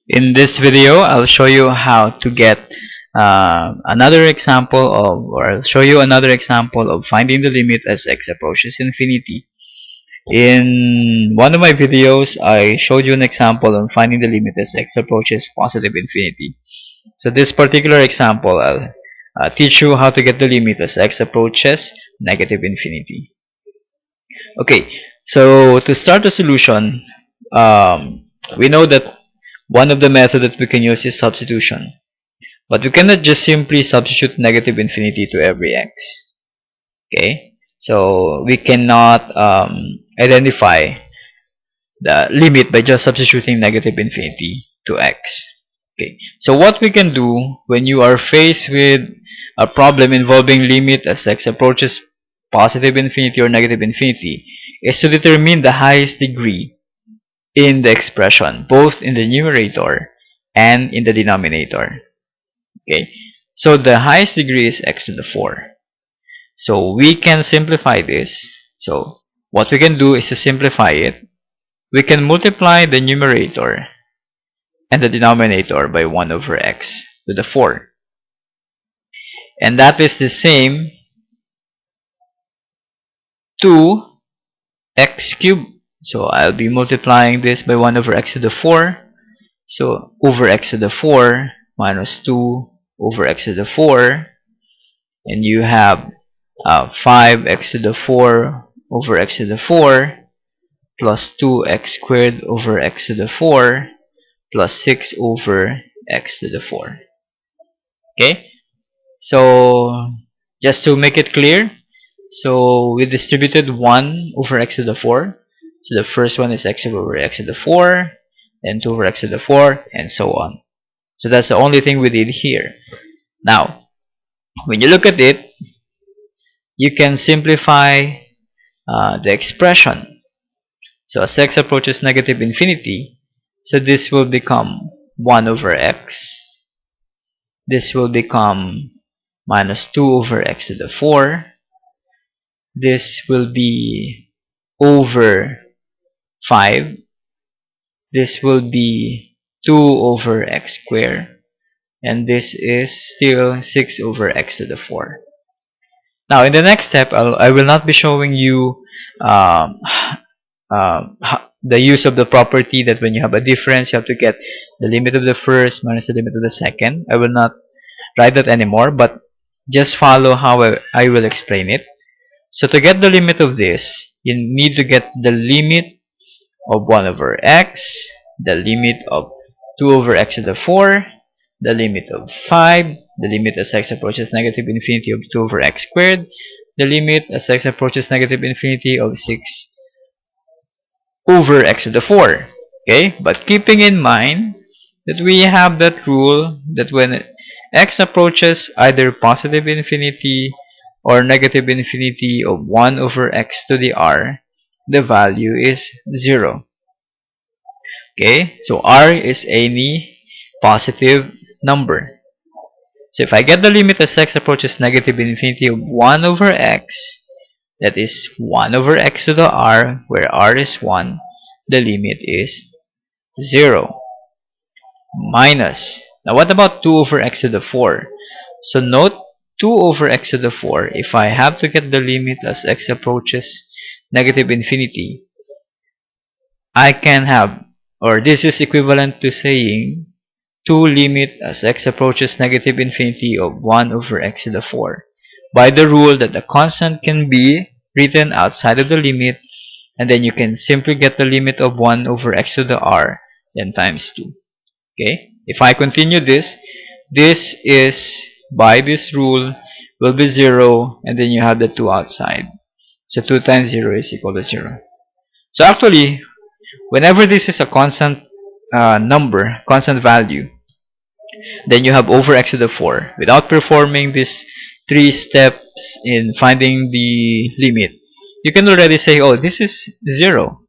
In this video, I'll show you how to get another example of, or I'll show you another example of finding the limit as x approaches infinity. In one of my videos, I showed you an example on finding the limit as x approaches positive infinity. So this particular example, I'll teach you how to get the limit as x approaches negative infinity. Okay, so to start the solution, we know that one of the methods that we can use is substitution. But we cannot just simply substitute negative infinity to every x. Okay, so we cannot identify the limit by just substituting negative infinity to x. Okay, so what we can do when you are faced with a problem involving limit as x approaches positive infinity or negative infinity is to determine the highest degree in the expression, both in the numerator and in the denominator. Okay, so the highest degree is x to the 4. So we can simplify this. So what we can do is to simplify it. We can multiply the numerator and the denominator by 1 over x to the 4. And that is the same to x cubed. So I'll be multiplying this by 1 over x to the 4. So over x to the 4 minus 2 over x to the 4. And you have 5x to the 4 over x to the 4 plus 2x squared over x to the 4 plus 6 over x to the 4. Okay, so just to make it clear, so we distributed 1 over x to the 4. So the first one is x over x to the 4, then 2 over x to the 4, and so on. So that's the only thing we did here. Now, when you look at it, you can simplify the expression. So as x approaches negative infinity, so this will become 1 over x. This will become minus 2 over x to the 4. This will be over 5. This will be 2 over x squared. And this is still 6 over x to the 4. Now in the next step, I will not be showing you the use of the property that when you have a difference, you have to get the limit of the first minus the limit of the second. I will not write that anymore, but just follow how I will explain it. So to get the limit of this, you need to get the limit of 1 over x, the limit of 2 over x to the 4, the limit of 5, the limit as x approaches negative infinity of 2 over x squared, the limit as x approaches negative infinity of 6 over x to the 4. Okay, but keeping in mind that we have that rule that when x approaches either positive infinity or negative infinity of 1 over x to the r, the value is 0. Okay, so r is any positive number. So if I get the limit as x approaches negative infinity of 1 over x, that is 1 over x to the r, where r is 1, the limit is 0. Minus, now what about 2 over x to the 4? So note 2 over x to the 4, if I have to get the limit as x approaches negative infinity, I can have, or this is equivalent to saying 2 limit as x approaches negative infinity of 1 over x to the 4, by the rule that the constant can be written outside of the limit, and then you can simply get the limit of 1 over x to the r, then times 2. Okay, if I continue this is, by this rule, will be 0, and then you have the 2 outside. So 2 times 0 is equal to 0. So actually, whenever this is a constant number, constant value, then you have over x to the 4. Without performing these 3 steps in finding the limit, you can already say, oh, this is 0.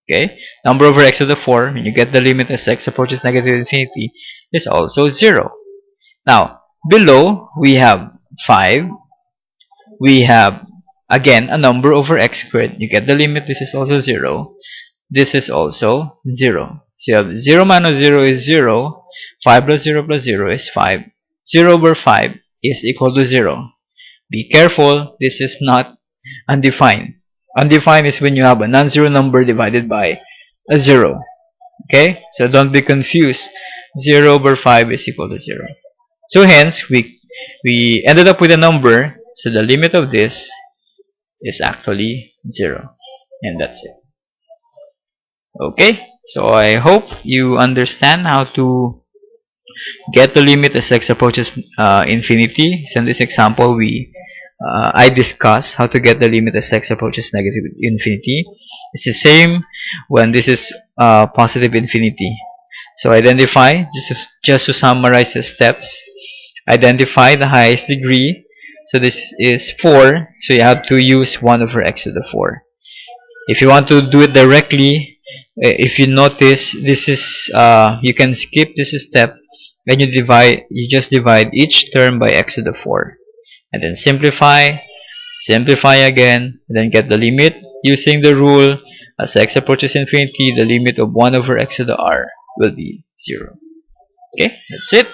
Okay, number over x to the 4, when you get the limit as x approaches negative infinity, is also 0. Now, below, we have 5. We have, again, a number over x squared. You get the limit, this is also 0. this is also 0. So you have 0 minus 0 is 0, 5 plus 0 is 5. 0 over 5 is equal to 0. Be careful, this is not undefined. Undefined is when you have a non-zero number divided by a 0. Okay? So don't be confused. 0 over 5 is equal to 0. So hence, we ended up with a number, so the limit of this is actually 0. And that's it. Okay? So I hope you understand how to get the limit as x approaches infinity. So in this example, I discuss how to get the limit as x approaches negative infinity. It's the same when this is positive infinity. So identify, just to summarize the steps, identify the highest degree. So this is 4, so you have to use 1 over x to the 4. If you want to do it directly, if you notice, this is you can skip this step, and you just divide each term by x to the 4, and then simplify again, and then get the limit using the rule. As x approaches infinity, the limit of 1 over x to the r will be 0. Okay, that's it.